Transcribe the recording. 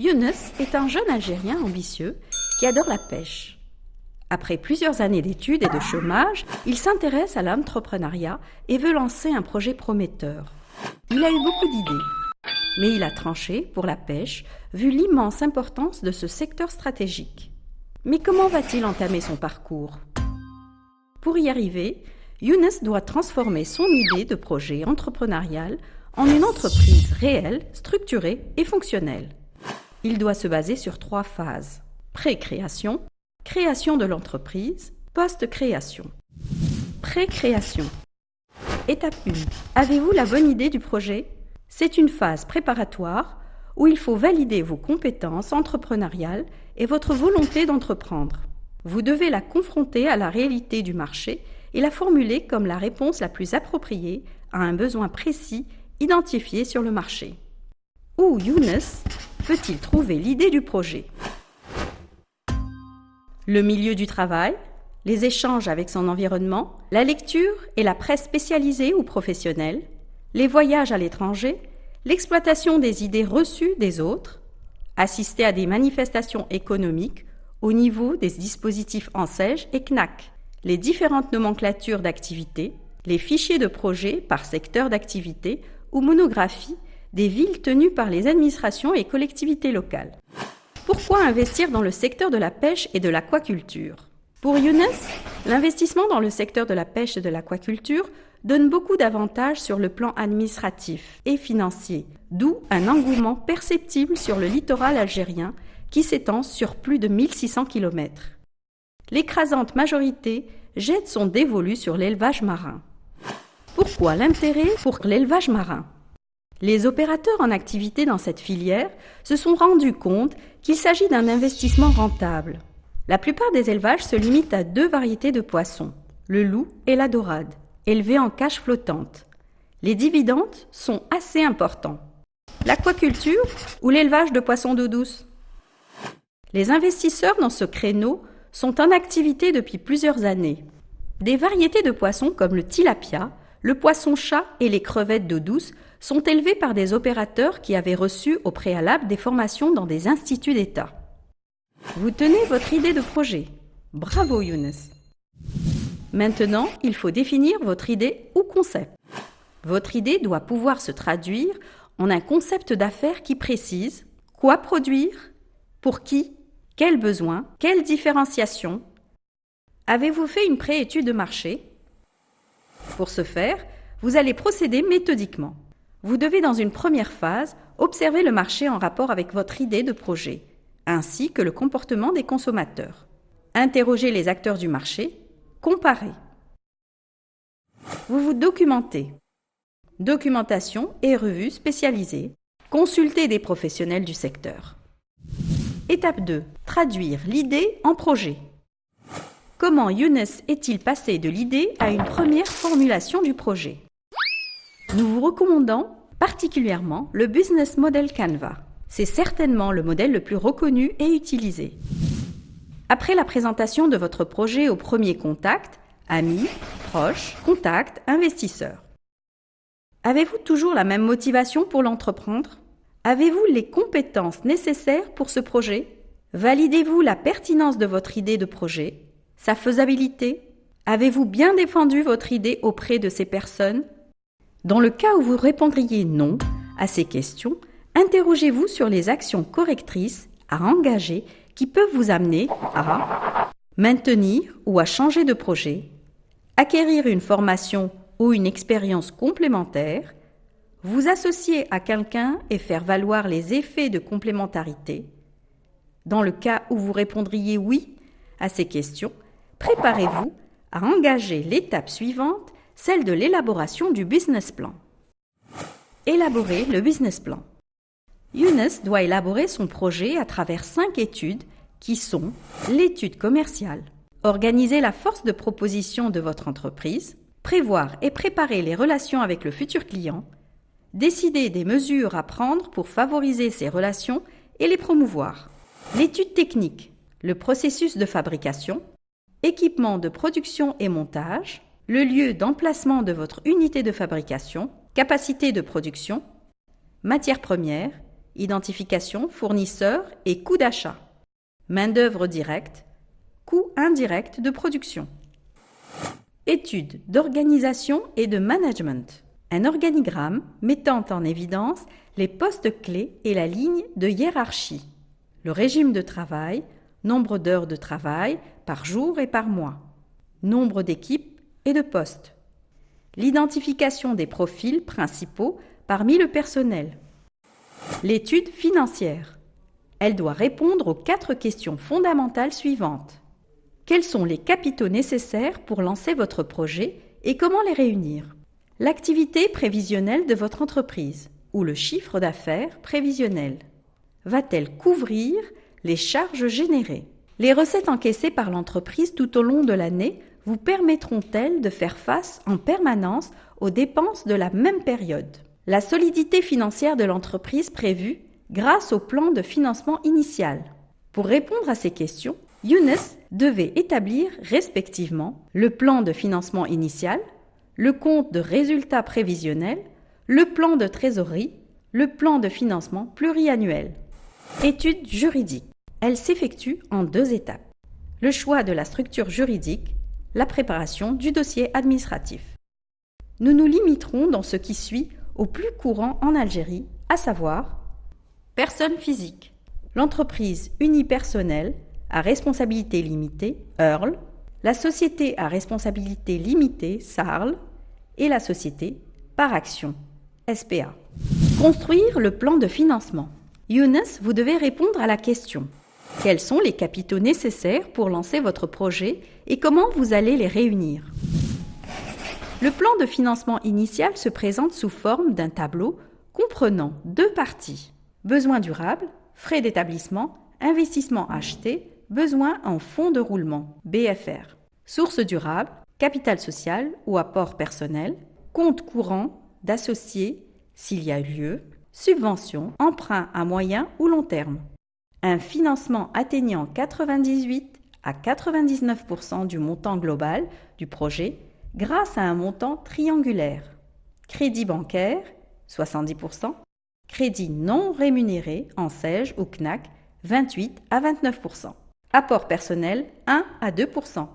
Younes est un jeune Algérien ambitieux qui adore la pêche. Après plusieurs années d'études et de chômage, il s'intéresse à l'entrepreneuriat et veut lancer un projet prometteur. Il a eu beaucoup d'idées, mais il a tranché pour la pêche vu l'immense importance de ce secteur stratégique. Mais comment va-t-il entamer son parcours? Pour y arriver, Younes doit transformer son idée de projet entrepreneurial en une entreprise réelle, structurée et fonctionnelle. Il doit se baser sur 3 phases: pré-création, création de l'entreprise, post-création. Pré-création. Étape 1. Avez-vous la bonne idée du projet? C'est une phase préparatoire où il faut valider vos compétences entrepreneuriales et votre volonté d'entreprendre. Vous devez la confronter à la réalité du marché et la formuler comme la réponse la plus appropriée à un besoin précis identifié sur le marché. Où Younes peut-il trouver l'idée du projet? Le milieu du travail, les échanges avec son environnement, la lecture et la presse spécialisée ou professionnelle, les voyages à l'étranger, l'exploitation des idées reçues des autres, assister à des manifestations économiques au niveau des dispositifs ANSEJ et CNAC, les différentes nomenclatures d'activités, les fichiers de projet par secteur d'activité ou monographie des villes tenues par les administrations et collectivités locales. Pourquoi investir dans le secteur de la pêche et de l'aquaculture? Pour Younes, l'investissement dans le secteur de la pêche et de l'aquaculture donne beaucoup d'avantages sur le plan administratif et financier, d'où un engouement perceptible sur le littoral algérien qui s'étend sur plus de 1600 km. L'écrasante majorité jette son dévolu sur l'élevage marin. Pourquoi l'intérêt pour l'élevage marin? Les opérateurs en activité dans cette filière se sont rendus compte qu'il s'agit d'un investissement rentable. La plupart des élevages se limitent à 2 variétés de poissons, le loup et la dorade, élevés en cage flottante. Les dividendes sont assez importants. L'aquaculture ou l'élevage de poissons d'eau douce? Les investisseurs dans ce créneau sont en activité depuis plusieurs années. Des variétés de poissons comme le tilapia, le poisson-chat et les crevettes d'eau douce sont élevés par des opérateurs qui avaient reçu au préalable des formations dans des instituts d'État. Vous tenez votre idée de projet. Bravo Younes. Maintenant, il faut définir votre idée ou concept. Votre idée doit pouvoir se traduire en un concept d'affaires qui précise quoi produire, pour qui, quels besoins, quelle différenciation. Avez-vous fait une pré-étude de marché? Pour ce faire, vous allez procéder méthodiquement. Vous devez dans une première phase observer le marché en rapport avec votre idée de projet, ainsi que le comportement des consommateurs. Interrogez les acteurs du marché, comparez. Vous vous documentez. Documentation et revues spécialisées. Consultez des professionnels du secteur. Étape 2. Traduire l'idée en projet. Comment Younes est-il passé de l'idée à une première formulation du projet? Nous vous recommandons particulièrement le Business Model Canva. C'est certainement le modèle le plus reconnu et utilisé. Après la présentation de votre projet au premier contact, amis, proches, contacts, investisseurs. Avez-vous toujours la même motivation pour l'entreprendre? Avez-vous les compétences nécessaires pour ce projet? Validez-vous la pertinence de votre idée de projet, sa faisabilité? Avez-vous bien défendu votre idée auprès de ces personnes? Dans le cas où vous répondriez non à ces questions, interrogez-vous sur les actions correctrices à engager qui peuvent vous amener à maintenir ou à changer de projet, acquérir une formation ou une expérience complémentaire, vous associer à quelqu'un et faire valoir les effets de complémentarité. Dans le cas où vous répondriez oui à ces questions, préparez-vous à engager l'étape suivante, celle de l'élaboration du business plan. Élaborer le business plan. Younes doit élaborer son projet à travers 5 études qui sont l'étude commerciale, organiser la force de proposition de votre entreprise, prévoir et préparer les relations avec le futur client, décider des mesures à prendre pour favoriser ces relations et les promouvoir. L'étude technique, le processus de fabrication, équipement de production et montage, le lieu d'emplacement de votre unité de fabrication, capacité de production, matières premières, identification, fournisseur et coût d'achat. Main-d'œuvre directe, coût indirect de production. Étude d'organisation et de management. Un organigramme mettant en évidence les postes clés et la ligne de hiérarchie. Le régime de travail, nombre d'heures de travail par jour et par mois. Nombre d'équipes et de postes. L'identification des profils principaux parmi le personnel. L'étude financière. Elle doit répondre aux 4 questions fondamentales suivantes. Quels sont les capitaux nécessaires pour lancer votre projet et comment les réunir? L'activité prévisionnelle de votre entreprise ou le chiffre d'affaires prévisionnel va-t-elle couvrir les charges générées? Les recettes encaissées par l'entreprise tout au long de l'année vous permettront-elles de faire face en permanence aux dépenses de la même période? La solidité financière de l'entreprise prévue grâce au plan de financement initial. Pour répondre à ces questions, Younes devait établir respectivement le plan de financement initial, le compte de résultats prévisionnels, le plan de trésorerie, le plan de financement pluriannuel. Étude juridique. Elle s'effectue en 2 étapes. Le choix de la structure juridique, la préparation du dossier administratif. Nous nous limiterons dans ce qui suit au plus courant en Algérie, à savoir personne physique, l'entreprise unipersonnelle à responsabilité limitée, EURL, la société à responsabilité limitée, SARL, et la société par action, SPA. Construire le plan de financement. Younes, vous devez répondre à la question. Quels sont les capitaux nécessaires pour lancer votre projet et comment vous allez les réunir? Le plan de financement initial se présente sous forme d'un tableau comprenant 2 parties. Besoins durables, frais d'établissement, investissement acheté, besoins en fonds de roulement, BFR. Sources durables, capital social ou apport personnel, compte courant d'associés s'il y a lieu, subventions, emprunts à moyen ou long terme. Un financement atteignant 98 à 99% du montant global du projet grâce à un montant triangulaire. Crédit bancaire, 70%. Crédit non rémunéré en SEIG ou CNAC, 28 à 29%. Apport personnel, 1 à 2%.